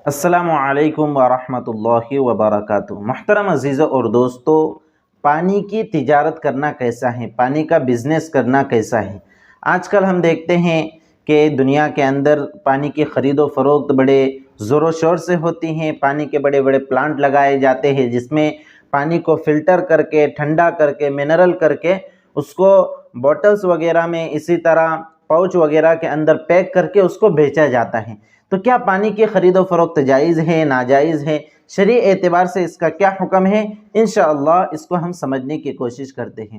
السلام علیکم ورحمۃ اللہ وبرکاتہ۔ محترم عزیزوں اور دوستو، پانی کی تجارت کرنا کیسا ہے، پانی کا بزنس کرنا کیسا ہے۔ آج کل ہم دیکھتے ہیں کہ دنیا کے اندر پانی کی خرید و فروخت بڑے زور و شور سے ہوتی ہیں۔ پانی کے بڑے بڑے پلانٹ لگائے جاتے ہیں جس میں پانی کو فلٹر کر کے، ٹھنڈا کر کے، منرل کر کے اس کو بوٹلز وغیرہ میں، اسی طرح پاؤچ وغیرہ کے اندر پیک کر کے اس کو بیچا جاتا ہے۔ تو کیا پانی کی خرید و فروخت جائز ہے، ناجائز ہے؟ شرعی اعتبار سے اس کا کیا حکم ہے؟ انشاءاللہ اس کو ہم سمجھنے کی کوشش کرتے ہیں۔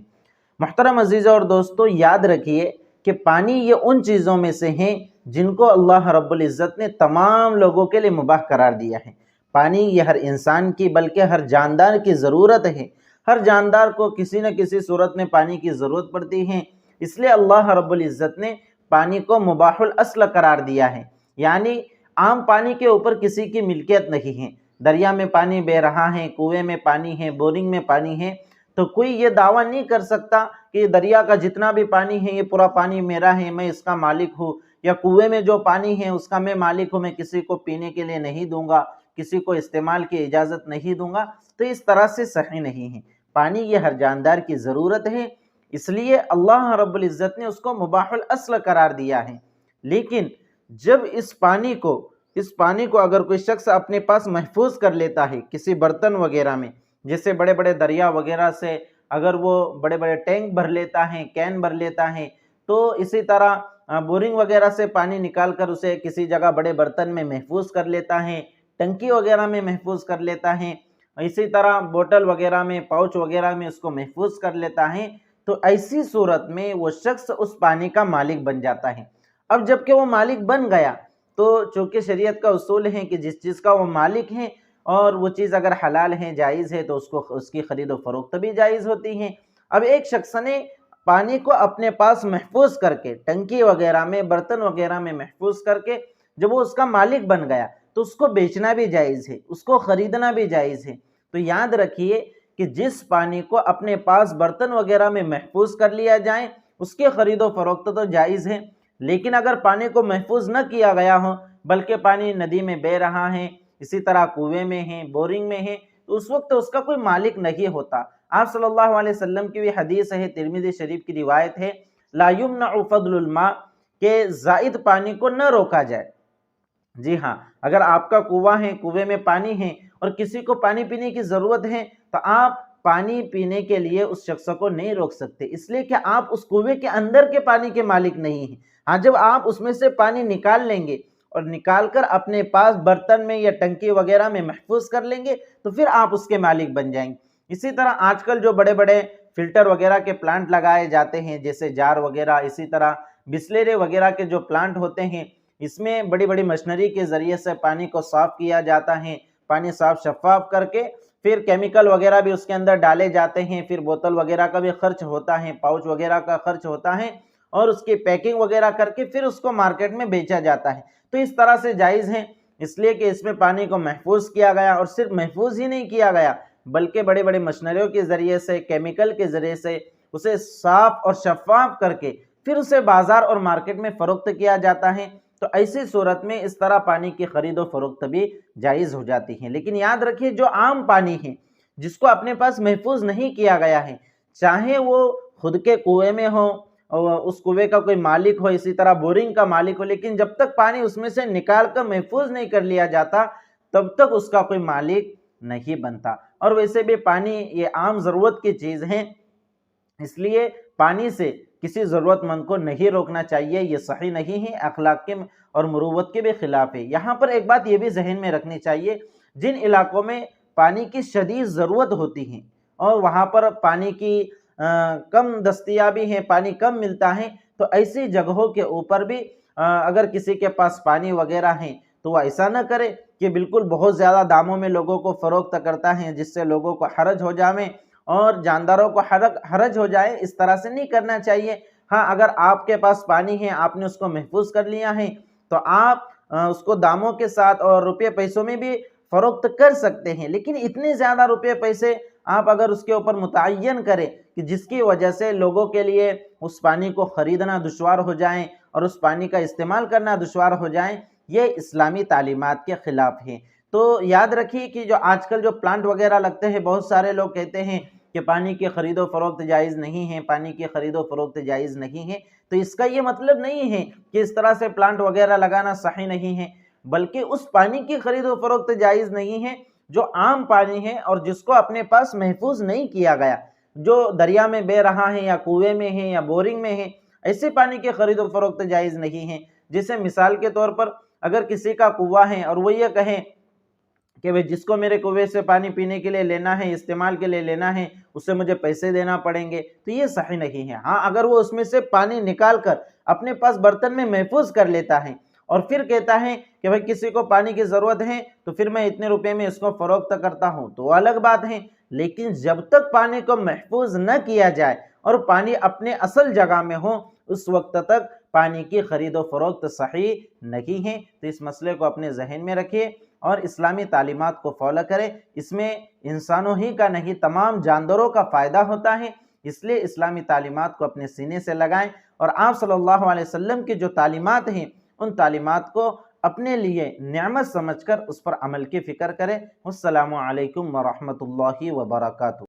محترم عزیزوں اور دوستو، یاد رکھیے کہ پانی یہ ان چیزوں میں سے ہیں جن کو اللہ رب العزت نے تمام لوگوں کے لیے مباح قرار دیا ہے۔ پانی یہ ہر انسان کی بلکہ ہر جاندار کی ضرورت ہے۔ ہر جاندار کو کسی نہ کسی صورت میں پانی کی ضرورت پڑتی ہے، اس لیے اللہ رب العزت نے پانی کو مباح الاصل قرار دیا ہے۔ یعنی عام پانی کے اوپر کسی کی ملکیت نہیں ہے۔ دریا میں پانی بہہ رہا ہے، کنویں میں پانی ہے، بورنگ میں پانی ہے، تو کوئی یہ دعویٰ نہیں کر سکتا کہ دریا کا جتنا بھی پانی ہے یہ پورا پانی میرا ہے، میں اس کا مالک ہوں، یا کنویں میں جو پانی ہے اس کا میں مالک ہوں، میں کسی کو پینے کے لیے نہیں دوں گا، کسی کو استعمال کی اجازت نہیں دوں گا۔ تو اس طرح سے صحیح نہیں ہے۔ پانی یہ ہر جاندار کی ضرورت ہے، اس لیے اللہ رب العزت نے اس کو مباح الاصل قرار دیا ہے۔ لیکن جب اس پانی کو اگر کوئی شخص اپنے پاس محفوظ کر لیتا ہے کسی برتن وغیرہ میں، جیسے بڑے بڑے دریا وغیرہ سے اگر وہ بڑے بڑے ٹینک بھر لیتا ہے، کین بھر لیتا ہے، تو اسی طرح بورنگ وغیرہ سے پانی نکال کر اسے کسی جگہ بڑے برتن میں محفوظ کر لیتا ہے، ٹنکی وغیرہ میں محفوظ کر لیتا ہے، اسی طرح بوتل وغیرہ میں، پاؤچ وغیرہ میں اس کو محفوظ کر لیتا ہے، تو ایسی صورت میں وہ شخص اس پانی کا مالک بن جاتا ہے۔ اب جب کہ وہ مالک بن گیا تو چونکہ شریعت کا اصول ہے کہ جس چیز کا وہ مالک ہے اور وہ چیز اگر حلال ہے، جائز ہے، تو اس کی خرید و فروخت بھی جائز ہوتی ہے۔ اب ایک شخص نے پانی کو اپنے پاس محفوظ کر کے، ٹنکی وغیرہ میں، برتن وغیرہ میں محفوظ کر کے جب وہ اس کا مالک بن گیا تو اس کو بیچنا بھی جائز ہے، اس کو خریدنا بھی جائز ہے۔ تو یاد رکھیے کہ جس پانی کو اپنے پاس برتن وغیرہ میں محفوظ کر لیا جائے اس کے خرید و فروخت تو جائز ہے، لیکن اگر پانی کو محفوظ نہ کیا گیا ہو بلکہ پانی ندی میں بہہ رہا ہے، اسی طرح کنویں میں ہے، بورنگ میں ہے، تو اس وقت اس کا کوئی مالک نہیں ہوتا۔ آپ صلی اللہ علیہ وسلم کی بھی حدیث ہے، ترمذی شریف کی روایت ہے، لا یمنع فضل الماء، کہ زائد پانی کو نہ روکا جائے۔ جی ہاں، اگر آپ کا کنواں ہے، کنویں میں پانی ہے اور کسی کو پانی پینے کی ضرورت ہے تو آپ پانی پینے کے لیے اس شخص کو نہیں روک سکتے، اس لیے کہ آپ اس کنویں کے اندر کے پانی کے مالک نہیں ہیں۔ ہاں، جب آپ اس میں سے پانی نکال لیں گے اور نکال کر اپنے پاس برتن میں یا ٹنکی وغیرہ میں محفوظ کر لیں گے تو پھر آپ اس کے مالک بن جائیں گے۔ اسی طرح آج کل جو بڑے بڑے فلٹر وغیرہ کے پلانٹ لگائے جاتے ہیں، جیسے جار وغیرہ، اسی طرح بسلری وغیرہ کے جو پلانٹ ہوتے ہیں، اس میں بڑی بڑی مشینری کے ذریعے سے پانی کو صاف کیا جاتا ہے، پانی صاف شفاف کر کے پھر کیمیکل وغیرہ بھی اس کے اندر ڈالے جاتے ہیں، پھر بوتل وغیرہ کا بھی خرچ ہوتا ہے، پاؤچ وغیرہ کا خرچ ہوتا ہے، اور اس کی پیکنگ وغیرہ کر کے پھر اس کو مارکیٹ میں بیچا جاتا ہے۔ تو اس طرح سے جائز ہے، اس لیے کہ اس میں پانی کو محفوظ کیا گیا، اور صرف محفوظ ہی نہیں کیا گیا بلکہ بڑے بڑے مشینریوں کے ذریعے سے، کیمیکل کے ذریعے سے اسے صاف اور شفاف کر کے پھر اسے بازار اور مارکیٹ میں فروخت کیا جاتا ہے۔ تو ایسی صورت میں اس طرح پانی کی خرید و فروخت بھی جائز ہو جاتی ہے۔ لیکن یاد رکھیے، جو عام پانی ہے جس کو اپنے پاس محفوظ نہیں کیا گیا ہے، چاہے وہ خود کے کنویں میں ہو اور اس کنویں کا کوئی مالک ہو، اسی طرح بورنگ کا مالک ہو، لیکن جب تک پانی اس میں سے نکال کر محفوظ نہیں کر لیا جاتا تب تک اس کا کوئی مالک نہیں بنتا۔ اور ویسے بھی پانی یہ عام ضرورت کی چیز ہے، اس لیے پانی سے کسی ضرورت مند کو نہیں روکنا چاہیے، یہ صحیح نہیں ہے، اخلاق کے اور مروت کے بھی خلاف ہے۔ یہاں پر ایک بات یہ بھی ذہن میں رکھنی چاہیے، جن علاقوں میں پانی کی شدید ضرورت ہوتی ہے اور وہاں پر پانی کی کم دستیابی ہے، پانی کم ملتا ہے، تو ایسی جگہوں کے اوپر بھی اگر کسی کے پاس پانی وغیرہ ہے تو وہ ایسا نہ کرے کہ بالکل بہت زیادہ داموں میں لوگوں کو فروخت کرتا ہے، جس سے لوگوں کو حرج ہو جائے اور جانداروں کو حرج ہو جائے۔ اس طرح سے نہیں کرنا چاہیے۔ ہاں، اگر آپ کے پاس پانی ہے، آپ نے اس کو محفوظ کر لیا ہے تو آپ اس کو داموں کے ساتھ اور روپے پیسوں میں بھی فروخت کر سکتے ہیں، لیکن اتنے زیادہ روپے پیسے آپ اگر اس کے اوپر متعین کریں کہ جس کی وجہ سے لوگوں کے لیے اس پانی کو خریدنا دشوار ہو جائیں اور اس پانی کا استعمال کرنا دشوار ہو جائیں، یہ اسلامی تعلیمات کے خلاف ہیں۔ تو یاد رکھیے کہ جو آج کل جو پلانٹ وغیرہ لگتے ہیں، بہت سارے لوگ کہتے ہیں کہ پانی کی خرید و فروخت جائز نہیں ہے، پانی کی خرید و فروخت جائز نہیں ہے، تو اس کا یہ مطلب نہیں ہے کہ اس طرح سے پلانٹ وغیرہ لگانا صحیح نہیں ہے، بلکہ اس پانی کی خرید و فروخت جائز نہیں ہے جو عام پانی ہے اور جس کو اپنے پاس محفوظ نہیں کیا گیا، جو دریا میں بہہ رہا ہے یا کنویں میں ہے یا بورنگ میں ہے، ایسے پانی کی خرید و فروخت جائز نہیں ہے۔ جیسے مثال کے طور پر اگر کسی کا کنواں ہے اور وہ یہ کہیں کہ بھئی جس کو میرے کنویں سے پانی پینے کے لیے لینا ہے، استعمال کے لیے لینا ہے، اس سے مجھے پیسے دینا پڑیں گے، تو یہ صحیح نہیں ہے۔ ہاں، اگر وہ اس میں سے پانی نکال کر اپنے پاس برتن میں محفوظ کر لیتا ہے اور پھر کہتا ہے کہ بھئی کسی کو پانی کی ضرورت ہے تو پھر میں اتنے روپے میں اس کو فروخت کرتا ہوں، تو وہ الگ بات ہے۔ لیکن جب تک پانی کو محفوظ نہ کیا جائے اور پانی اپنے اصل جگہ میں ہو، اس وقت تک پانی کی خرید و فروخت صحیح نہیں ہے۔ تو اس مسئلے کو اپنے ذہن میں رکھیے اور اسلامی تعلیمات کو فالو کریں۔ اس میں انسانوں ہی کا نہیں، تمام جانداروں کا فائدہ ہوتا ہے، اس لیے اسلامی تعلیمات کو اپنے سینے سے لگائیں اور آپ صلی اللہ علیہ وسلم کی جو تعلیمات ہیں ان تعلیمات کو اپنے لیے نعمت سمجھ کر اس پر عمل کی فکر کریں۔ السلام علیکم ورحمۃ اللہ وبرکاتہ۔